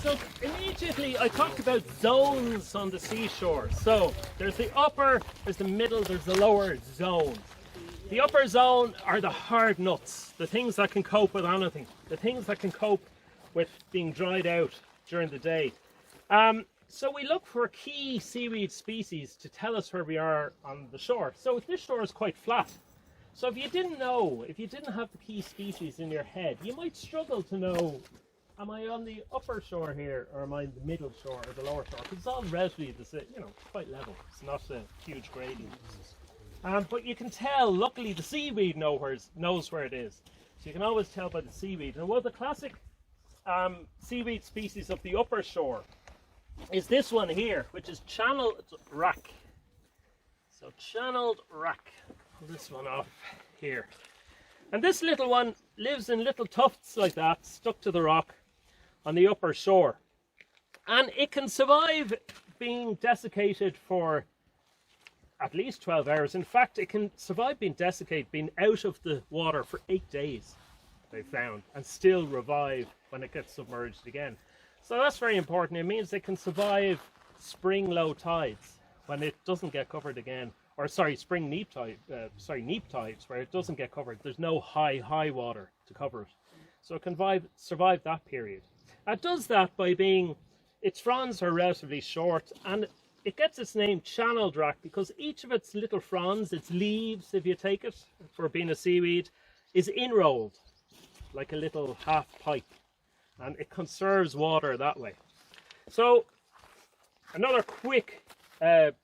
So immediately I talked about zones on the seashore. So there's the upper, there's the middle, there's the lower zone. The upper zone are the hard nuts, the things that can cope with anything, the things that can cope with being dried out during the day. So we look for key seaweed species to tell us where we are on the shore. So this shore is quite flat. So if you didn't know, if you didn't have the key species in your head, you might struggle to know, am I on the upper shore here, or am I in the middle shore, or the lower shore? Because it's all relatively the same, you know, quite level. It's not a huge gradient. But you can tell, luckily the seaweed knows where it is. So you can always tell by the seaweed. And one of the classic seaweed species of the upper shore is this one here, which is channeled wrack. So channeled wrack. Pull this one off here. And this little one lives in little tufts like that, stuck to the rock on the upper shore. And it can survive being desiccated for at least 12 hours. In fact, it can survive being desiccated, being out of the water for 8 days, they found, and still revive when it gets submerged again. So that's very important. It means it can survive spring low tides when it doesn't get covered again. Or sorry, spring neap tides where it doesn't get covered. There's no high water to cover it. So it can survive that period. It does that by being, its fronds are relatively short, and it gets its name channeled wrack because each of its little fronds, its leaves, if you take it for being a seaweed, is inrolled like a little half pipe. And it conserves water that way. So another quick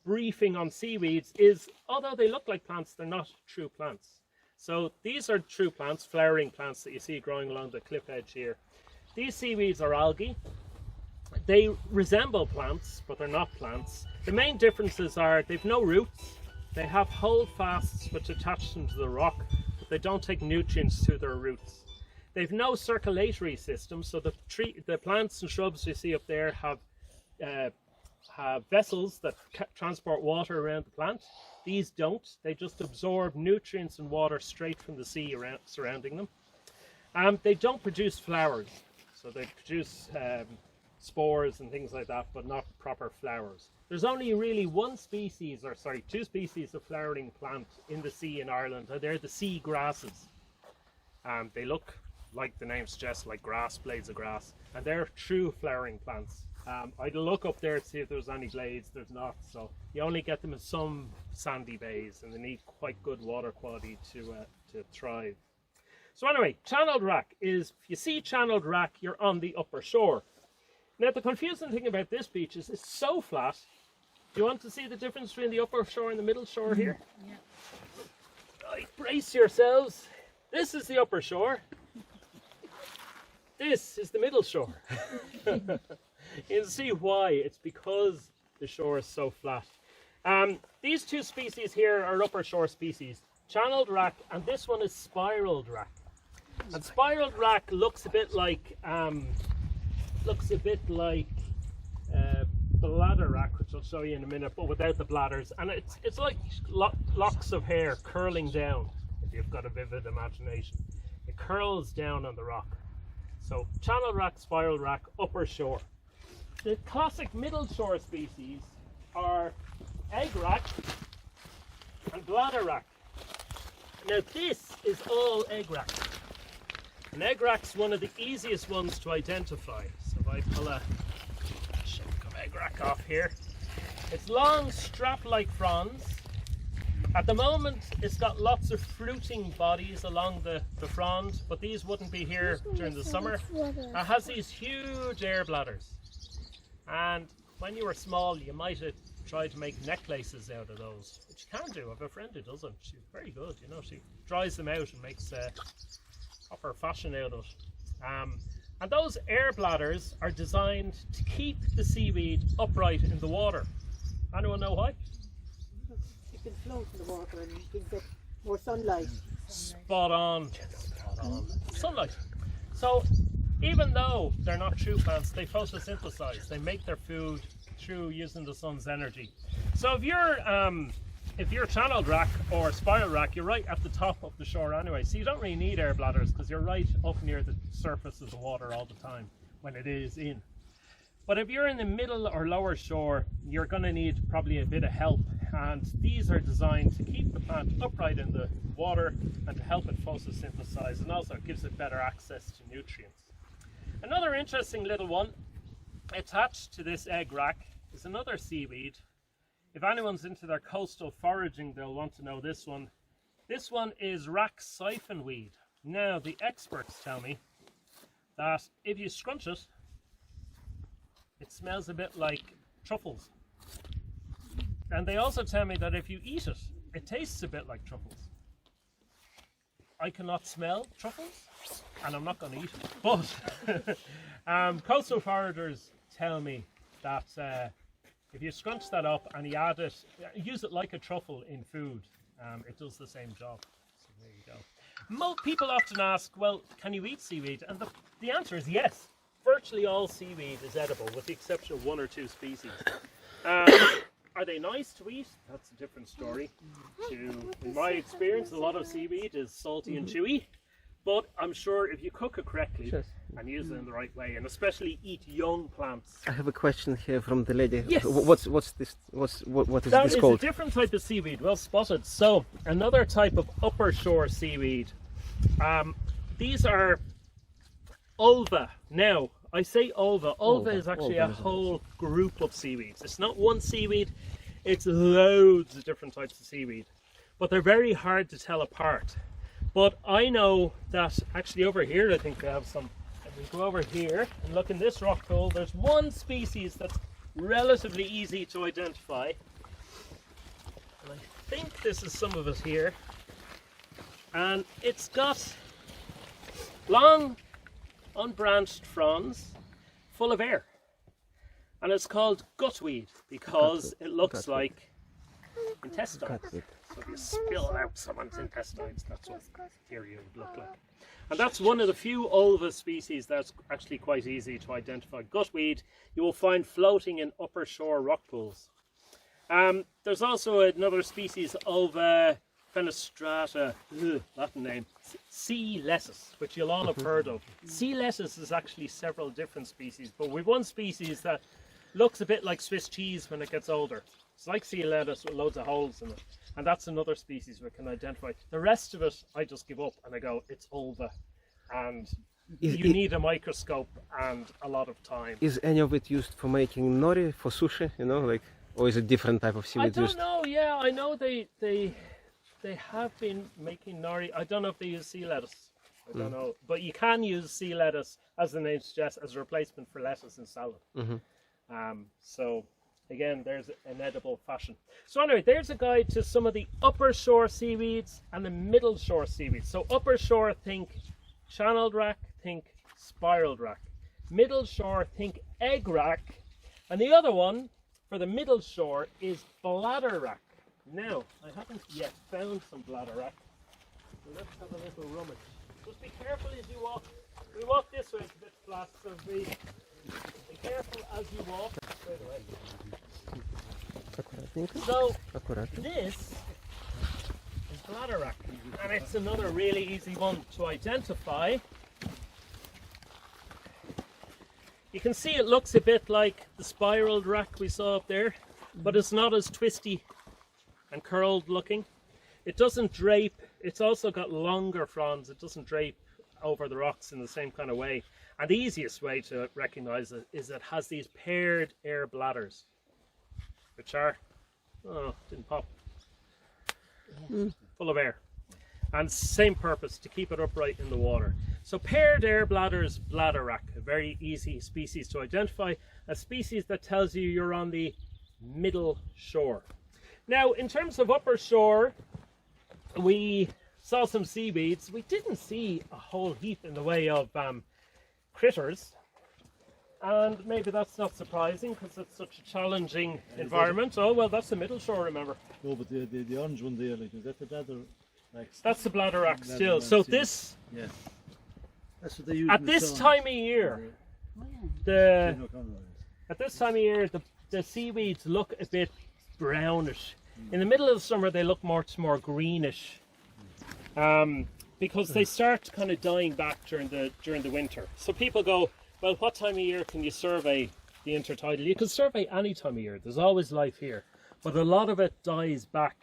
briefing on seaweeds is, although they look like plants, they're not true plants. So these are true plants, flowering plants that you see growing along the cliff edge here. These seaweeds are algae. They resemble plants, but they're not plants. The main differences are they've no roots. They have holdfasts which attach them to the rock, but they don't take nutrients to their roots. They've no circulatory system, so the plants and shrubs you see up there have vessels that transport water around the plant. These don't. They just absorb nutrients and water straight from the sea surrounding them. They don't produce flowers, so they produce spores and things like that, but not proper flowers. There's only really two species of flowering plant in the sea in Ireland. They're the sea grasses. They look, like the name suggests, like grass, blades of grass, and they're true flowering plants. I'd look up there to see if there's any blades. There's not, so you only get them in some sandy bays, and they need quite good water quality to thrive. So anyway, channeled wrack is, if you see channeled wrack, you're on the upper shore. Now the confusing thing about this beach is it's so flat. Do you want to see the difference between the upper shore and the middle shore here? Yeah. Right, brace yourselves. This is the upper shore. This is the middle shore. You'll see why. It's because the shore is so flat. These two species here are upper shore species, channeled wrack, and this one is spiraled wrack. And spiraled wrack looks a bit like bladder wrack, which I'll show you in a minute, but without the bladders. And it's like locks of hair curling down. If you've got a vivid imagination, it curls down on the rock. So channel wrack, spiral wrack, upper shore. The classic middle shore species are egg wrack and bladder wrack. Now this is all egg wrack. And egg wrack's one of the easiest ones to identify. So if I pull a chunk of egg wrack off here, it's long strap-like fronds. At the moment, it's got lots of fruiting bodies along the frond, but these wouldn't be here during the summer. It has these huge air bladders. And when you were small, you might have tried to make necklaces out of those, which you can do. I have a friend who does them. She's very good, you know. She dries them out and makes proper fashion out of it. And those air bladders are designed to keep the seaweed upright in the water. Anyone know why? You can float in the water and you can get more sunlight. Spot on. Spot on. Sunlight. So even though they're not true plants, they photosynthesize. They make their food through using the sun's energy. So if you're channeled wrack or spiral wrack, you're right at the top of the shore anyway. So you don't really need air bladders because you're right up near the surface of the water all the time when it is in. But if you're in the middle or lower shore, you're going to need probably a bit of help. And these are designed to keep the plant upright in the water and to help it photosynthesize, and also it gives it better access to nutrients. Another interesting little one attached to this egg rack is another seaweed. If anyone's into their coastal foraging, they'll want to know this one. This one is rack siphonweed. Now, the experts tell me that if you scrunch it, it smells a bit like truffles. And they also tell me that if you eat it, it tastes a bit like truffles. I cannot smell truffles, and I'm not going to eat it. But coastal foragers tell me that if you scrunch that up and you add it, use it like a truffle in food, it does the same job. So there you go. People often ask, well, can you eat seaweed? And the answer is yes. Virtually all seaweed is edible, with the exception of 1 or 2 species. Are they nice to eat? That's a different story. In my experience, a lot of seaweed is salty and chewy, but I'm sure if you cook it correctly and use it in the right way, and especially eat young plants. I have a question here from the lady. Yes. What's this? What is this That is called? a different type of seaweed. Well spotted. So another type of upper shore seaweed. These are ulva. Now, I say ulva. Ulva is actually a whole group of seaweeds. It's not one seaweed, it's loads of different types of seaweed. But they're very hard to tell apart. But I know that actually over here, I think they have some. If we go over here and look in this rock pool, there's one species that's relatively easy to identify. And I think this is some of it here. And it's got long, unbranched fronds full of air, and it's called gutweed because it looks like intestines. So if you spill out someone's intestines, that's what theory would look like. And that's one of the few ulva species that's actually quite easy to identify. Gutweed you will find floating in upper shore rock pools. There's also another species, Ulva fenestrata, Latin name, sea lettuce, which you'll all have heard of. Sea lettuce is actually several different species, but we've one species that looks a bit like Swiss cheese when it gets older. It's like sea lettuce with loads of holes in it, and that's another species we can identify. The rest of it, I just give up and I go, it's ulva, and you need a microscope and a lot of time. Is any of it used for making nori, for sushi, you know, like, or is it different type of seaweed I don't used? know, yeah, I know they have been making nori. I don't know if they use sea lettuce. I don't know. But you can use sea lettuce, as the name suggests, as a replacement for lettuce in salad. So, again, there's an edible fashion. So anyway, there's a guide to some of the upper shore seaweeds and the middle shore seaweeds. So upper shore, think channeled rack, think spiraled rack. Middle shore, think egg rack. And the other one, for the middle shore, is bladder rack. Now, I haven't yet found some bladder rack, so let's have a little rummage. Just be careful as you walk. We walk this way, it's a bit flat, so be careful as you walk. Straight away. So, this is bladder rack, and it's another really easy one to identify. You can see it looks a bit like the spiraled rack we saw up there, but it's not as twisty and curled looking. It doesn't drape. It's also got longer fronds. It doesn't drape over the rocks in the same kind of way. And the easiest way to recognize it is it has these paired air bladders, which are, oh, didn't pop, full of air. And same purpose, to keep it upright in the water. So paired air bladders, bladder rack, a very easy species to identify, a species that tells you you're on the middle shore. Now, in terms of upper shore, we saw some seaweeds. We didn't see a whole heap in the way of critters, and maybe that's not surprising because it's such a challenging environment. Oh well, that's the middle shore, remember. No, but the orange one there, like, is that the bladder rack? That's the bladder rack still. So this, yeah, that's what they use at this time of year, the seaweeds look a bit brownish. In the middle of the summer, they look much more greenish, because they start kind of dying back during the winter. So people go, well, what time of year can you survey the intertidal. You can survey any time of year. There's always life here. But a lot of it dies back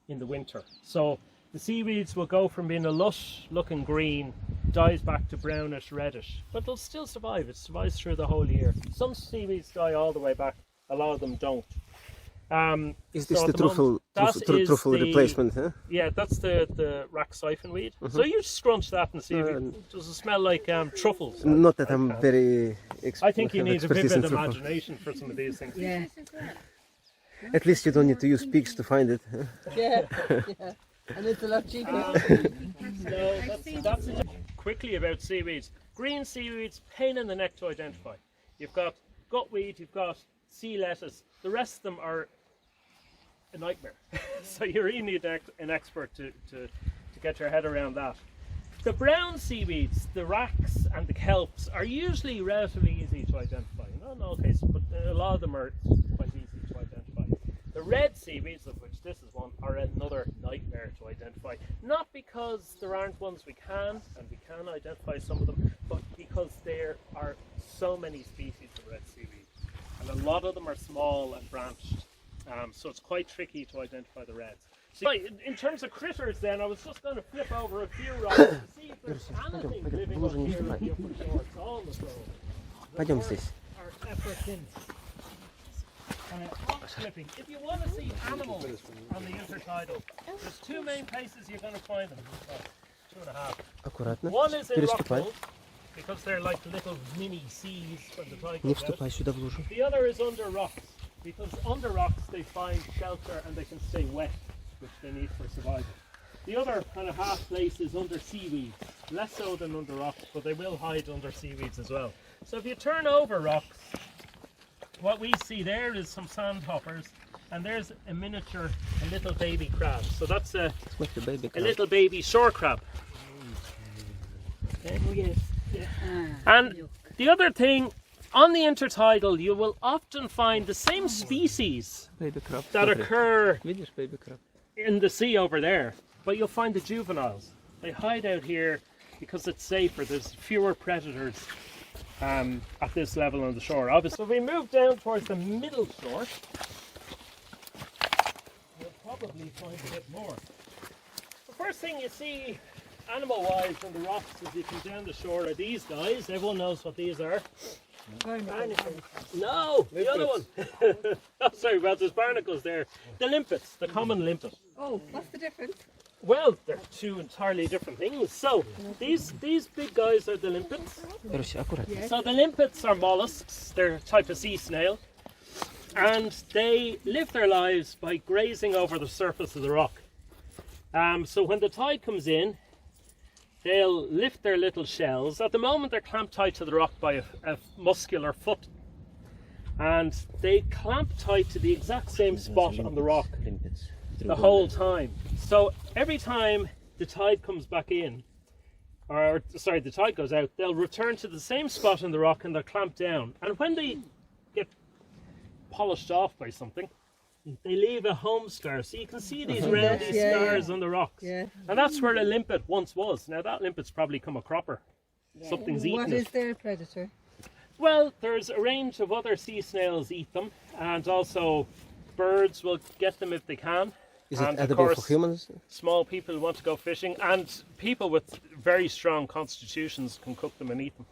in the winter. So the seaweeds will go from being a lush looking green, dies back to brownish reddish. But they'll still survive. It survives through the whole year. Some seaweeds die all the way back. A lot of them don't. Is this so the truffle replacement? Huh? Yeah, that's the rack siphon weed. So you scrunch that and see if it does it smell like truffles. Not that I'm very I think you need a vivid imagination for some of these things. Yeah. At least you don't need to use pigs to find it. Huh? Yeah. Yeah. And it's a lot cheaper. No, that's it. Quickly about seaweeds. Green seaweeds, pain in the neck to identify. You've got gutweed, you've got sea lettuce. The rest of them are a nightmare. So you really need an expert to get your head around that. The brown seaweeds, the racks and the kelps are usually relatively easy to identify. Not in all cases, but a lot of them are quite easy to identify. The red seaweeds, of which this is one, are another nightmare to identify. Not because there aren't ones we can, and we can identify some of them, but because there are so many species of red seaweed. And a lot of them are small and branched. So it's quite tricky to identify the reds. So in terms of critters then, I was just going to flip over a few rocks to see if there's anything living up here in the upper shore. It's all the Пойдем здесь. our efforts in rock flipping. If you want to see animals on the intertidal, there's two main places you're going to find them. Two and a half. Аккуратно. One is in rock Переступай. pools, because they're like little mini seas when the tide Не goes out. вступай сюда в лужу. The other is under rocks, because under rocks they find shelter and they can stay wet, which they need for survival. The other kind of half place is under seaweeds, less so than under rocks, but they will hide under seaweeds as well. So if you turn over rocks, what we see there is some sandhoppers, and there's a miniature, a little baby crab. So that's a little baby shore crab. Okay. Oh, yes. Yeah. And the other thing, on the intertidal, you will often find the same species that occur in the sea over there, but you'll find the juveniles. They hide out here because it's safer. There's fewer predators at this level on the shore. Obviously, so we move down towards the middle shore. You'll probably find a bit more. The first thing you see animal-wise on the rocks as you come down the shore are these guys. Everyone knows what these are. Barnacles. No, the other one. Oh, sorry, well, there's barnacles there. The limpets, the common limpet. Oh, what's the difference? Well, they're two entirely different things. So, these big guys are the limpets. So the limpets are molluscs. They're a type of sea snail. And they live their lives by grazing over the surface of the rock. So when the tide comes in, they'll lift their little shells. At the moment they're clamped tight to the rock by a muscular foot. And they clamp tight to the exact same spot on the rock the whole time. So every time the tide comes back in, or sorry, the tide goes out, they'll return to the same spot on the rock and they're clamped down. And when they get polished off by something, they leave a home scar. So you can see these roundy scars on the rocks. Yeah. And that's where a limpet once was. Now that limpet's probably come a cropper. Something's eaten What it. is their predator? Well, there's a range of other sea snails eat them, and also birds will get them if they can. Is and it edible of for course, humans? small people want to go fishing, and people with very strong constitutions can cook them and eat them.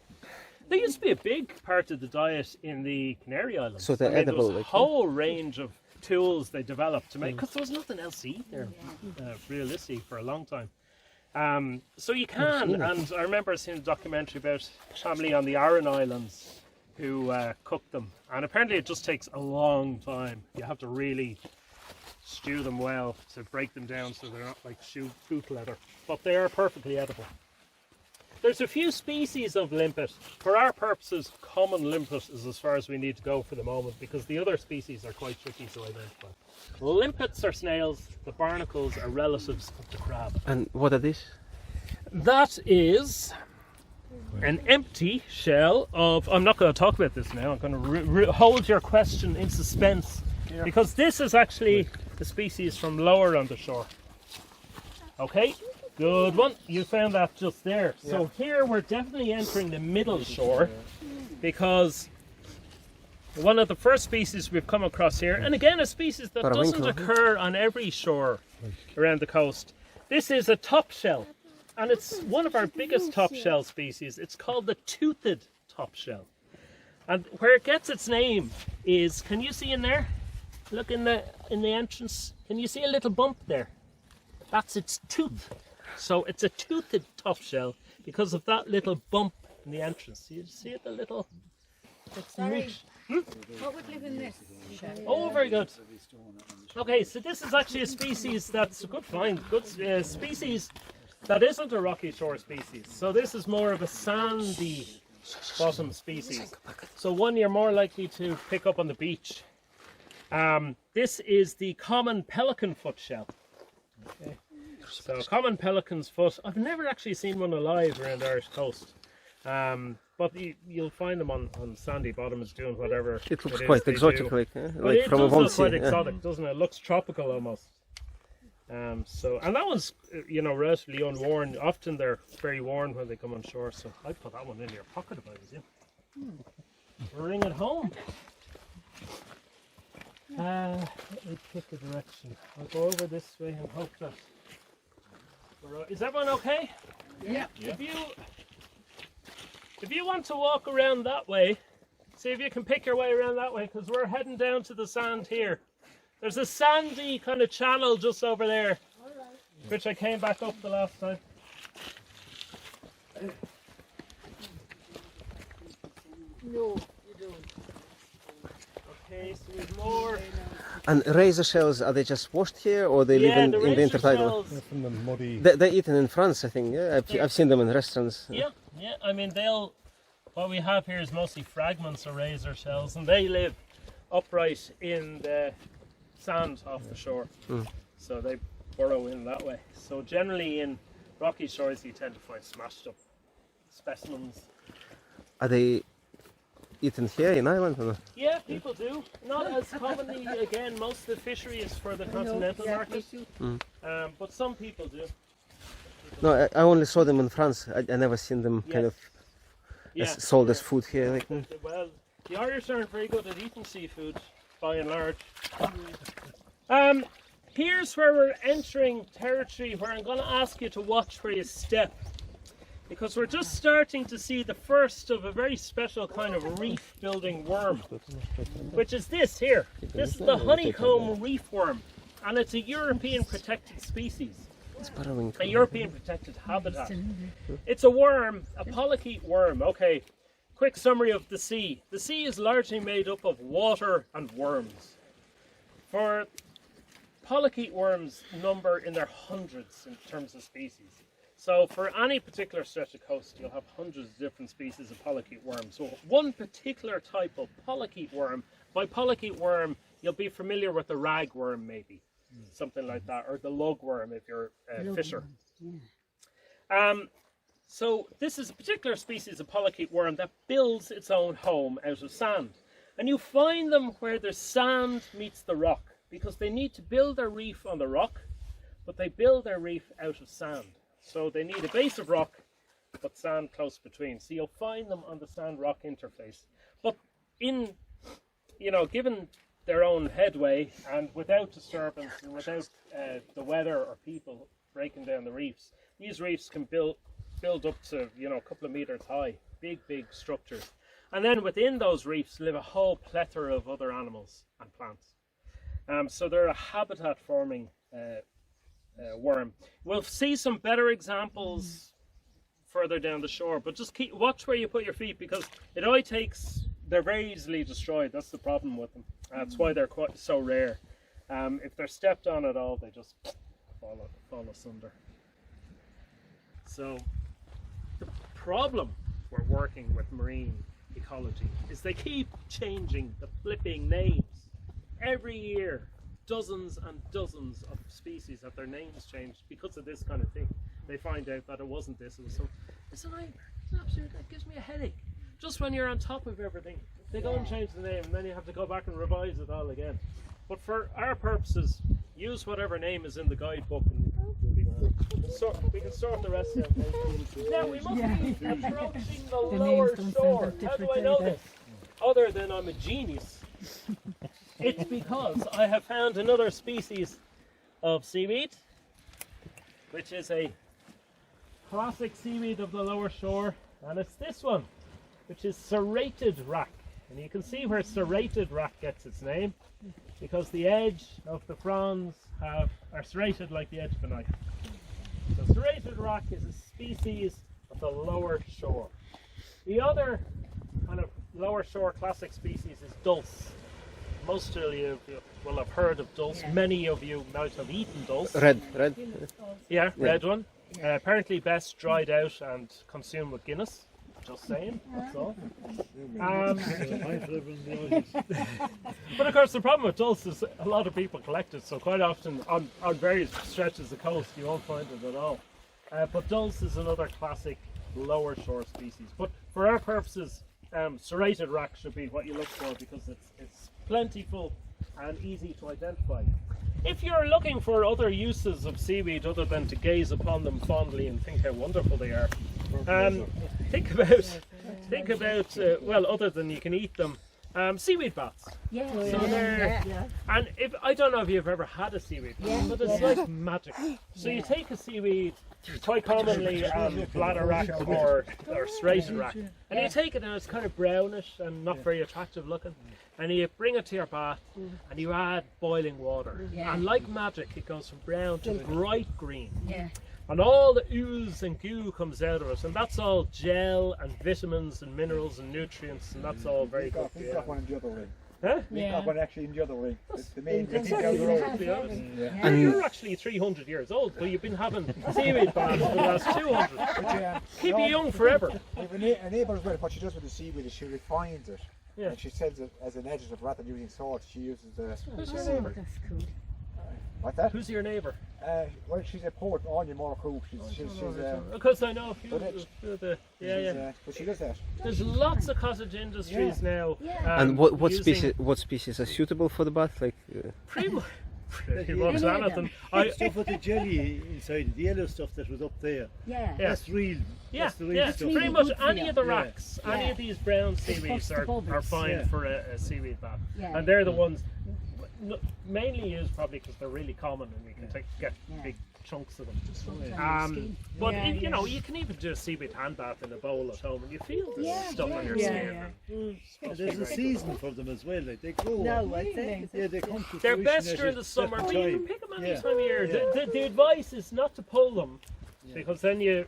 They used to be a big part of the diet in the Canary Islands. So they're There edible, was a like, whole range of tools they developed to make, because there was nothing else to eat there, realistically, for a long time. So you can, and I remember seeing a documentary about a family on the Aran Islands who cooked them, and apparently it just takes a long time. You have to really stew them well to break them down so they're not like boot leather, but they are perfectly edible. There's a few species of limpet. For our purposes, common limpet is as far as we need to go for the moment, because the other species are quite tricky to identify. Limpets are snails, the barnacles are relatives of the crab. And what are these? That is an empty shell of, I'm not going to talk about this now, I'm going to hold your question in suspense, because this is actually a species from lower on the shore. Okay, good one, you found that just there. So here we're definitely entering the middle shore, because One of the first species we've come across here, and again a species that doesn't occur on every shore around the coast. This is a top shell, and it's one of our biggest top shell species. It's called the toothed top shell. And where it gets its name is, can you see in there? Look in the entrance. Can you see a little bump there? That's its tooth. So it's a toothed top shell because of that little bump in the entrance. You see it, the little... Sorry. What would live in this shell? Oh, very good. Okay, so this is actually a species that's a good find. Good species that isn't a rocky shore species. So this is more of a sandy bottom species. So one you're more likely to pick up on the beach. This is the common pelican foot shell. Okay. So common pelican's foot. I've never actually seen one alive around the Irish coast. But you'll find them on sandy bottoms doing whatever. It looks quite exotic, like it from does a look quite exotic, doesn't it? It looks tropical almost. And that one's, relatively unworn. Often they're very worn when they come on shore. So I'd put that one in your pocket if I was you. Bring it home. Let me pick a direction. I'll go over this way and hope that. Is everyone okay? Yeah. If you want to walk around that way, see if you can pick your way around that way, because we're heading down to the sand here. There's a sandy kind of channel just over there, which I came back up the last time. No, you don't. Okay, so we've more. And razor shells, are they just washed here, or they live in the intertidal? From the muddy. They're eaten in France, I think. Yeah, I've seen them in restaurants. Yeah. I mean, what we have here is mostly fragments of razor shells, and they live upright in the sand off the shore. So they burrow in that way. So generally in rocky shores you tend to find smashed up specimens. Are they eaten here in Ireland? Or? Yeah, people do. Not as commonly. Again, most of the fishery is for the continental market, but some people do. No, I only saw them in France. I never seen them kind of sold as food here. Like. Well, the Irish aren't very good at eating seafood, by and large. Here's where we're entering territory where I'm going to ask you to watch where you step, because we're just starting to see the first of a very special kind of reef-building worm, which is this here. This is the honeycomb reef worm, and it's a European protected species. A European protected habitat. It's a worm, a polychaete worm. Okay, quick summary of the sea. The sea is largely made up of water and worms. For polychaete worms number in their hundreds in terms of species. So for any particular stretch of coast, you'll have hundreds of different species of polychaete worms. So one particular type of polychaete worm, by polychaete worm, you'll be familiar with the ragworm maybe. Something like that, or the lugworm if you're a fisher. So this is a particular species of polychaete worm that builds its own home out of sand. And you find them where the sand meets the rock, because they need to build their reef on the rock, but they build their reef out of sand. So they need a base of rock, but sand close between. So you'll find them on the sand-rock interface. But given their own headway and without disturbance and without the weather or people breaking down the reefs, these reefs can build up to a couple of meters high, big structures, and then within those reefs live a whole plethora of other animals and plants. So they're a habitat forming worm. We'll see some better examples further down the shore, but just watch where you put your feet, because they're very easily destroyed. That's the problem with them. That's why they're so rare. If they're stepped on at all, they just fall asunder. So the problem we're working with marine ecology is they keep changing the flipping names. Every year, dozens and dozens of species have their names changed because of this kind of thing. They find out that it wasn't this, it was some. It's a nightmare. It's absolute. That gives me a headache. Just when you're on top of everything, they go and change the name, and then you have to go back and revise it all again. But for our purposes, use whatever name is in the guidebook, and we can sort the rest out. Now we must be approaching the lower shore. How do I know this? other than I'm a genius, it's because I have found another species of seaweed, which is a classic seaweed of the lower shore, and it's this one, which is serrated wrack. And you can see where serrated wrack gets its name, because the edge of the fronds are serrated like the edge of a knife. So serrated wrack is a species of the lower shore. The other kind of lower shore classic species is dulse. Most of you will have heard of dulse. Many of you might have eaten dulse. Red. Yeah, red one. Apparently best dried out and consumed with Guinness. Just saying, that's all. But of course the problem with dulse is a lot of people collect it, so quite often on various stretches of coast you won't find it at all. But dulse is another classic lower shore species. But for our purposes, serrated wrack should be what you look for, because it's plentiful and easy to identify. If you're looking for other uses of seaweed other than to gaze upon them fondly and think how wonderful they are, think about well, other than you can eat them, seaweed baths. Yeah. So they're, and if I don't know if you've ever had a seaweed bath, but it's like magic. So you take a seaweed, quite commonly bladder wrack or serrated wrack, and you take it and it's kind of brownish and not very attractive looking, and you bring it to your bath and you add boiling water, and like magic it goes from brown to bright green. And all the ooze and goo comes out of it, and that's all gel and vitamins and minerals and nutrients, and that's all very good. We've got one in the other ring. Huh? We've got one actually in the other ring. It's the main ring. And you're actually 300 years old, but you've been having seaweed baths for the last 200. Keep you young forever. Our neighbour as well, what she does with the seaweed is she refines it. And she sells it as an additive rather than using salt. She uses the... Who's your neighbour? That's cool. What's that? Who's your neighbour? Well, she's a poet, Anya Morocco. She's because I know a few of the... but she does that. There's lots of cottage industries now. And what species are suitable for the bath? Like pretty much anything. Stuff with the jelly inside, the yellow stuff that was up there. That's real. That's the real stuff. Pretty much any of the racks, any of these brown seaweeds are fine for a seaweed bath. And they're the ones mainly used probably because they're really common and you can get big chunks of them. But you know, you can even do a seaweed hand bath in a bowl at home and you feel the stuff on your skin. There's a season for them as well. Like they grow. They come to they're best during the summer, but you can pick them any time of year. The advice is not to pull them, because then you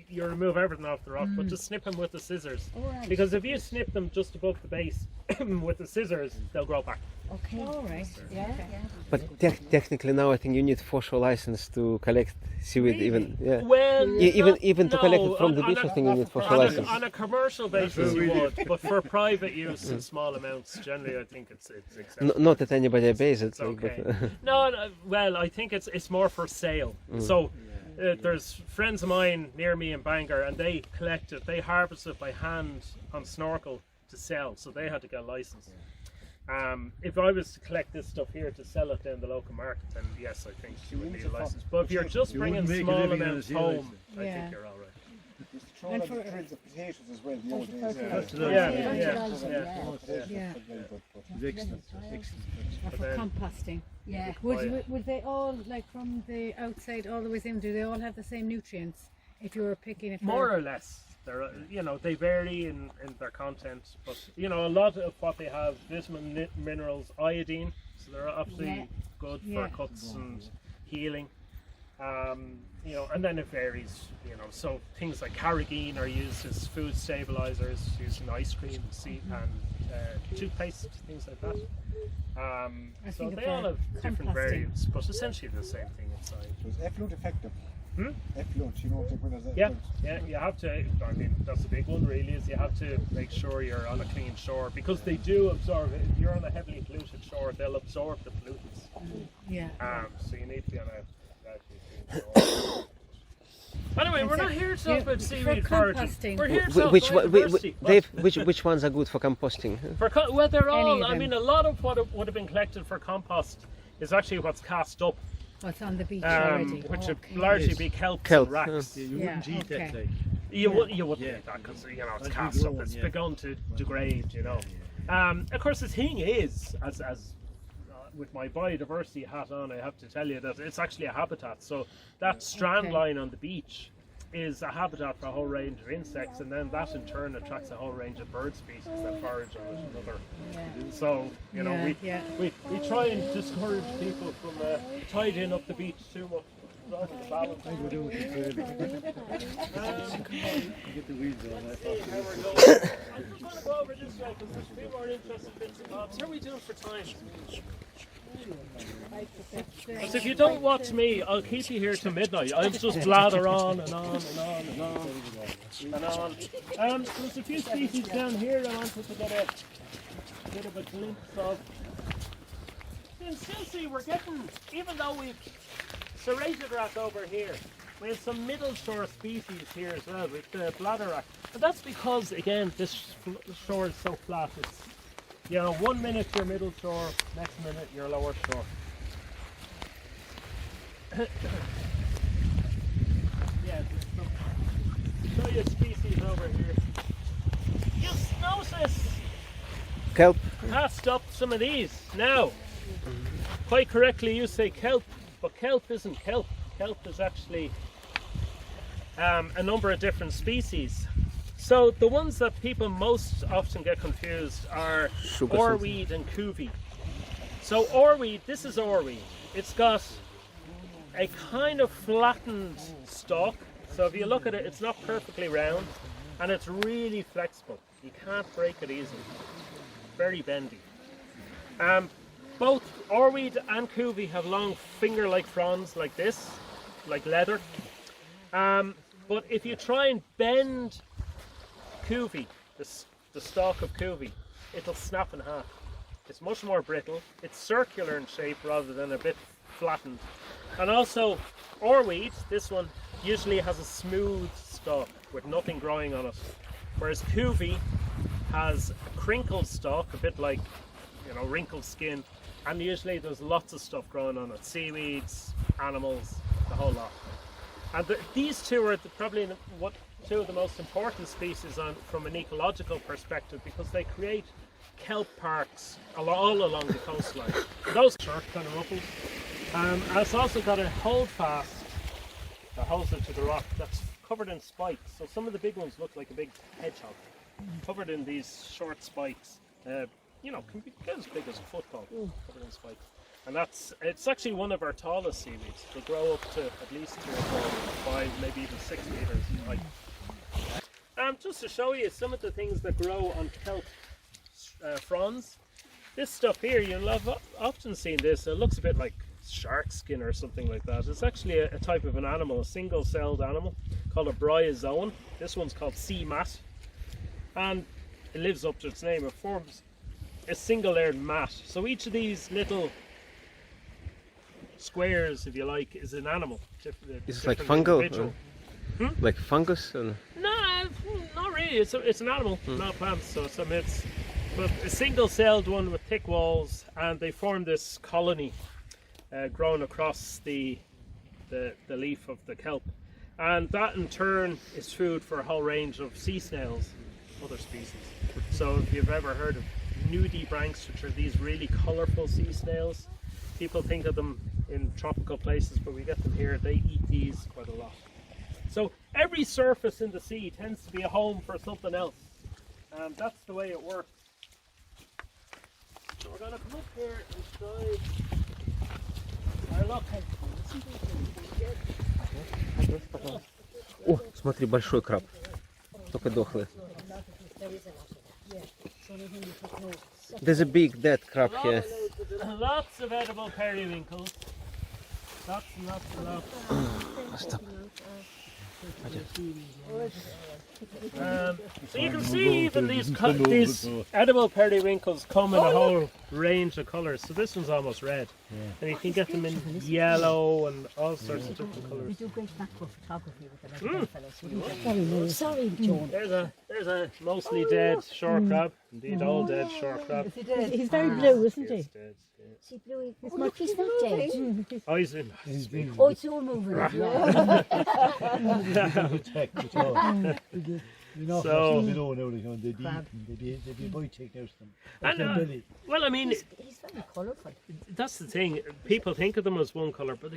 remove everything off the rock, but just snip them with the scissors. Because if you snip them just above the base with the scissors, they'll grow back. Okay. All right. but technically now I think you need foreshore license to collect seaweed. Even Well, even to collect it from the beach, I think you need foreshore license. On a commercial basis, you would, but for private use in small amounts, generally, I think it's acceptable. Not that anybody obeys it. Okay. No, well, I think it's more for sale. So. There's friends of mine near me in Bangor, and they collect it. They harvest it by hand on snorkel to sell, so they had to get a license. If I was to collect this stuff here to sell it down the local market, then yes, I think you would need a license. But if you're just bringing small amounts home, I think you're all right. And for drills of potatoes as well. Or for composting. Would they all, like from the outside all the way in, do they all have the same nutrients if you were picking it? More or less. They're, they vary in their content, but a lot of what they have, vitamin, minerals, iodine, so they're absolutely good for cuts and healing. And then it varies, so things like carrageen are used as food stabilizers, used in ice cream and toothpaste, things like that. So they all have different variants, but essentially the same thing inside. So is effluent effective? Effluent, you have to, I mean, that's a big one really, is you have to make sure you're on a clean shore, because they do absorb, if you're on a heavily polluted shore, they'll absorb the pollutants. So you need to be on a Anyway, we're not here to talk about seaweed foraging. We're here to talk about biodiversity. Which ones are good for composting? Well, they're all. I mean, a lot of what would have been collected for compost is actually what's cast up. What's on the beach already? Which would largely be kelp and racks. You wouldn't eat that, like. You wouldn't eat that because it's cast up. It's begun to degrade, Of course, the thing is, as with my biodiversity hat on, I have to tell you that it's actually a habitat. So that strand line on the beach is a habitat for a whole range of insects, and then that in turn attracts a whole range of bird species that forage on it. So you know, we try and discourage people from tidying up the beach too much. I think we're doing it. Get the weeds on that. I'm just going to go over this way because there's a few more interesting bits and bobs. How are we doing for time? So if you don't watch me, I'll keep you here till midnight. I'll just blather on and on and on and on and on. There's a few species down here I wanted to get a bit of a glimpse of. You can still see we're getting, even though we've serrated rat over here, we have some middle shore species here as well with the bladder rat. And that's because, again, this shore is so flat. It's, you know, 1 minute you're middle shore, next minute you're lower shore. Yeah, show you species over here. Just notice Kelp. cast up some of these. Now, quite correctly you say kelp, but kelp isn't kelp. Kelp is actually a number of different species. So the ones that people most often get confused are oarweed and cuvee. So oarweed, this is oarweed. It's got a kind of flattened stalk. So if you look at it, it's not perfectly round, and it's really flexible. You can't break it easily. Very bendy. Both oarweed and cuvee have long finger-like fronds like this, like leather. But if you try and bend cuvee, the stalk of cuvee, it'll snap in half. It's much more brittle. It's circular in shape rather than a bit flattened. And also, oarweed, this one, usually has a smooth stalk with nothing growing on it. Whereas cuvee has a crinkled stalk, a bit like, you know, wrinkled skin. And usually there's lots of stuff growing on it. Seaweeds, animals, the whole lot. And these two are probably two of the most important species from an ecological perspective, because they create kelp parks all along the coastline. Those sharp kind of ruffles. And it's also got a holdfast that holds it to the rock that's covered in spikes. So some of the big ones look like a big hedgehog, covered in these short spikes. You know, can get as big as a football, covered in spikes. And it's actually one of our tallest seaweeds. They grow up to at least 3 or 4, 5, maybe even 6 meters in height. Just to show you some of the things that grow on kelp fronds. This stuff here, you'll have often seen this. It looks a bit like shark skin or something like that. It's actually a type of an animal, a single-celled animal called a bryozoan. This one's called sea mat, and it lives up to its name. It forms a single-layered mat. So each of these little squares, if you like, is an animal. It's like fungal, like fungus. No, not really. It's an animal, not plants. So it's but a single-celled one with thick walls, and they form this colony grown across the leaf of the kelp, and that in turn is food for a whole range of sea snails, other species. So if you've ever heard of nudibranchs, which are these really colourful sea snails, people think of them in tropical places, but we get them here. They eat these quite a lot. So every surface in the sea tends to be a home for something else, and that's the way it works. So we're going to come up here and try. О, смотри, большой краб. Только дохлый. There's a big dead crab here. Lots of edible periwinkles. Lots and lots and lots. Stop. So you can see even these edible periwinkles come in a whole range of colours. So this one's almost red, and you can get them in yellow and all sorts of different colours. We do great macro photography with the Sorry, John. There's a mostly dead shore crab. Indeed, all dead shore crab. He's very blue, isn't he? He's dead, yeah. See, Bluey. Oh, look, he's not dead. Oh, he's been. Oh, it's all moving. You know, So- you know, now, like, they'd be eaten, they'd be biting out of them. And, Their belly. well, I mean, He's very colourful. that's the thing. People think of them as one colour, but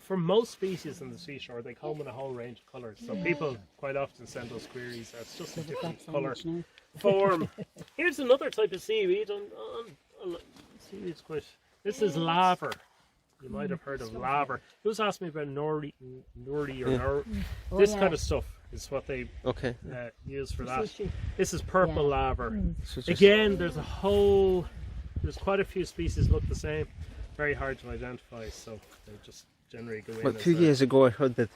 for most species in the seashore, they come in a whole range of colours. So people quite often send us queries. It's just a different so colour, much now. form. Here's another type of seaweed. Seaweed's quite. This is laver. You might have heard of laver. Who's asked me about nori or this kind of stuff is what they Okay. use for that. This is purple laver. So it's just- Again, there's quite a few species look the same. Very hard to identify, so they just generally go in. But a as few years ago, I heard that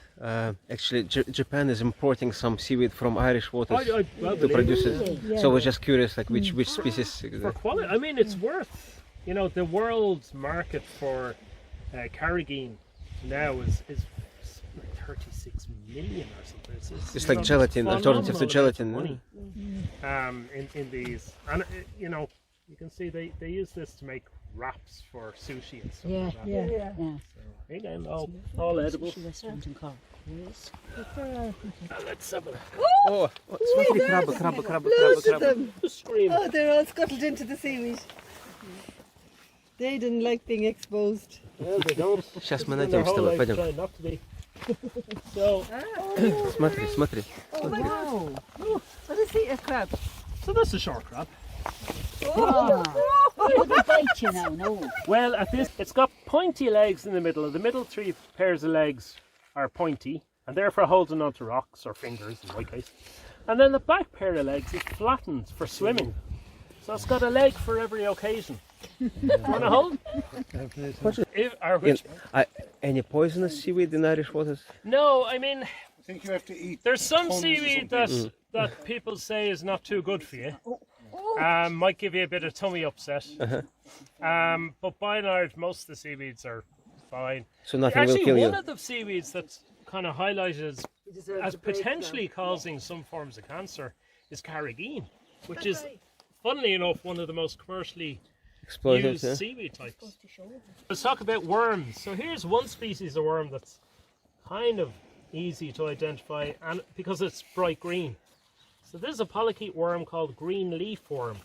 actually Japan is importing some seaweed from Irish waters I well to believe produce it. it. So I was just curious, like which species. For quality. I mean, it's worth. You know, the world's market for carrageen now is like 36 million or something. It's like gelatin, alternative to gelatin. Money, in these, and you know, you can see they use this to make wraps for sushi and stuff like that. Yeah. So again, all edible. Sushi restaurant in Cork. Yes. Let's have a look. Oh, smakely crab. Loads of them. Scream. Oh, they're all scuttled into the seaweed. They didn't like being exposed. Well, they don't. Сейчас мы Spend their найдем whole что-то, life пойдем. trying not to be. So, Смотри. Wow. What is he, a crab? so that's a short crab. Wouldn't bite you now, no. Well, at this, it's got pointy legs in the middle. The middle three pairs of legs are pointy, and therefore holding onto rocks or fingers in my case. And then the back pair of legs is flattened for swimming. So it's got a leg for every occasion. Want to hold? Any poisonous seaweed in Irish waters? No, I mean, I think you have to eat. there's some tons of seaweed something. that people say is not too good for you. Might give you a bit of tummy upset. But by and large, most of the seaweeds are fine. So nothing will Actually, kill you. one of the seaweeds that's kind of highlighted as potentially causing some forms of cancer is carrageen, which is, funnily enough, one of the most commercially Explosive, used yeah? seaweed types. Let's talk about worms. So here's one species of worm that's kind of easy to identify, and because it's bright green. So this is a polychaete worm called green leaf worm.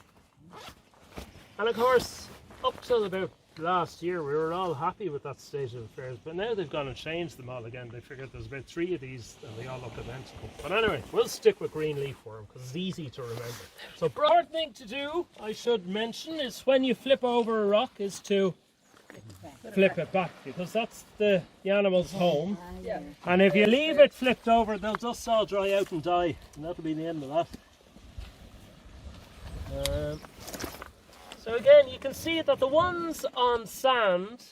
And of course, up till about last year, we were all happy with that state of affairs, but now they've gone and changed them all again. They figured there's about 3 of these and they all look identical. But anyway, we'll stick with green leaf worm because it's easy to remember. So broad thing to do, I should mention, is when you flip over a rock is to flip it back, because that's the animal's home. And if you leave it flipped over, they'll just all dry out and die, and that'll be the end of that. So again, you can see that the ones on sand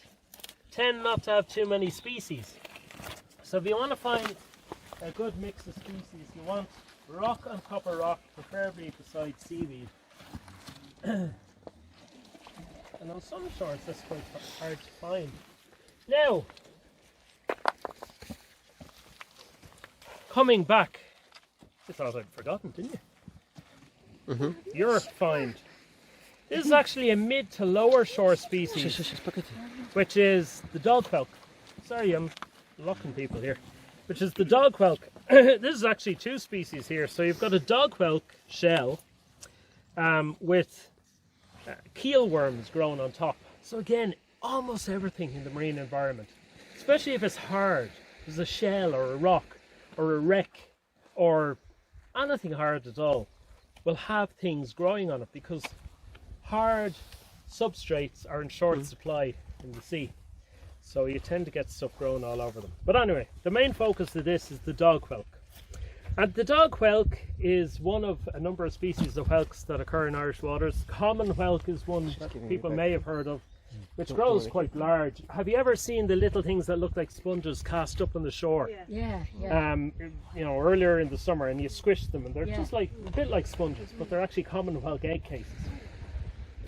tend not to have too many species. So if you want to find a good mix of species, you want rock on top of rock, preferably beside seaweed. And on some shores that's quite hard to find. Now, coming back, you thought I'd forgotten, didn't you? Your find. This is actually a mid to lower shore species, which is the dog whelk. Sorry, I'm locking people here. Which is the dog whelk. This is actually 2 species here. So you've got a dog whelk shell with keel worms growing on top. So again, almost everything in the marine environment, especially if it's hard, there's a shell or a rock or a wreck or anything hard at all, will have things growing on it, because hard substrates are in short supply in the sea. So you tend to get stuff growing all over them. But anyway, the main focus of this is the dog whelk. And the dog whelk is one of a number of species of whelks that occur in Irish waters. Common whelk is one that people may have heard of, which grows quite large. Have you ever seen the little things that look like sponges cast up on the shore? Yeah. You know, earlier in the summer, and you squish them, and they're just like a bit like sponges, but they're actually common whelk egg cases.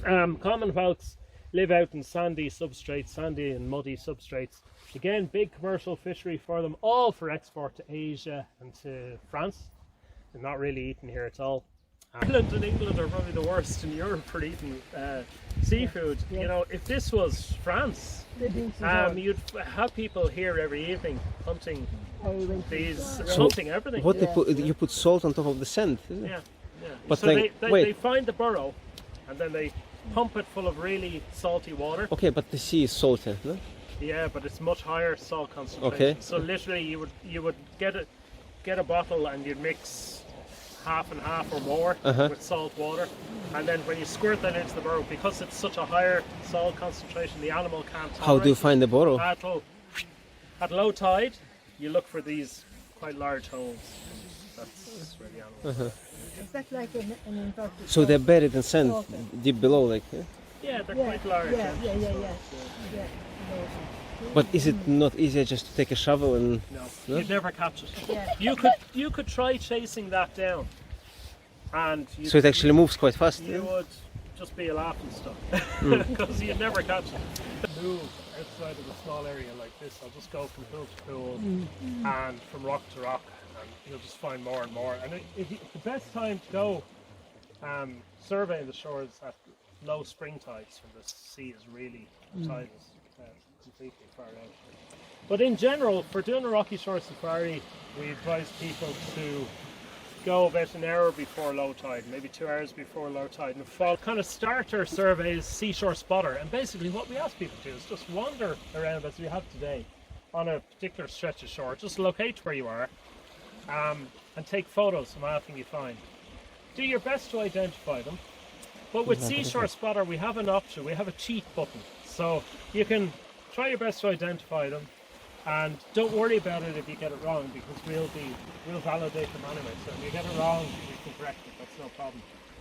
Common whelks live out in sandy substrates, sandy and muddy substrates. Again, big commercial fishery for them, all for export to Asia and to France. They're not really eaten here at all. Ireland and England are probably the worst in Europe for eating seafood. You know, if this was France, you'd have people here every evening hunting hunting everything. What they put, you put salt on top of the sand, isn't it? Yeah. But so like, they find the burrow, and then they pump it full of really salty water. Okay, but the sea is salty, no? Yeah, but it's much higher salt concentration. Okay. So literally, you would get a bottle and you'd mix half and half or more with salt water, and then when you squirt that into the burrow, because it's such a higher salt concentration, the animal can't tolerate. How do you find the burrow? At low tide, you look for these quite large holes. That's where the animal. Is that like an invertebrate? So they're buried in sand, deep below, like. Yeah? Yeah, they're quite large. Yeah. But is it not easier just to take a shovel and? No, you'd never catch it. You could try chasing that down, and so it actually moves quite fast. You would just be a laughing stock because you'd never catch it. Move outside of a small area like this. I'll just go from pool to pool and from rock to rock, and you'll just find more and more. And the best time to go surveying the shores at low spring tides, when the sea is really tide is completely far out. But in general, for doing a rocky shore safari, we advise people to go about an hour before low tide, maybe 2 hours before low tide. And fall kind of starter surveys, seashore spotter. And basically what we ask people to do is just wander around as we have today on a particular stretch of shore. Just locate where you are and take photos of anything you find. Do your best to identify them. But with Seashore Spotter, we have an option, we have a cheat button. So you can try your best to identify them, and don't worry about it if you get it wrong, because we'll validate them anyway. So if you get it wrong, we can correct it, that's no problem.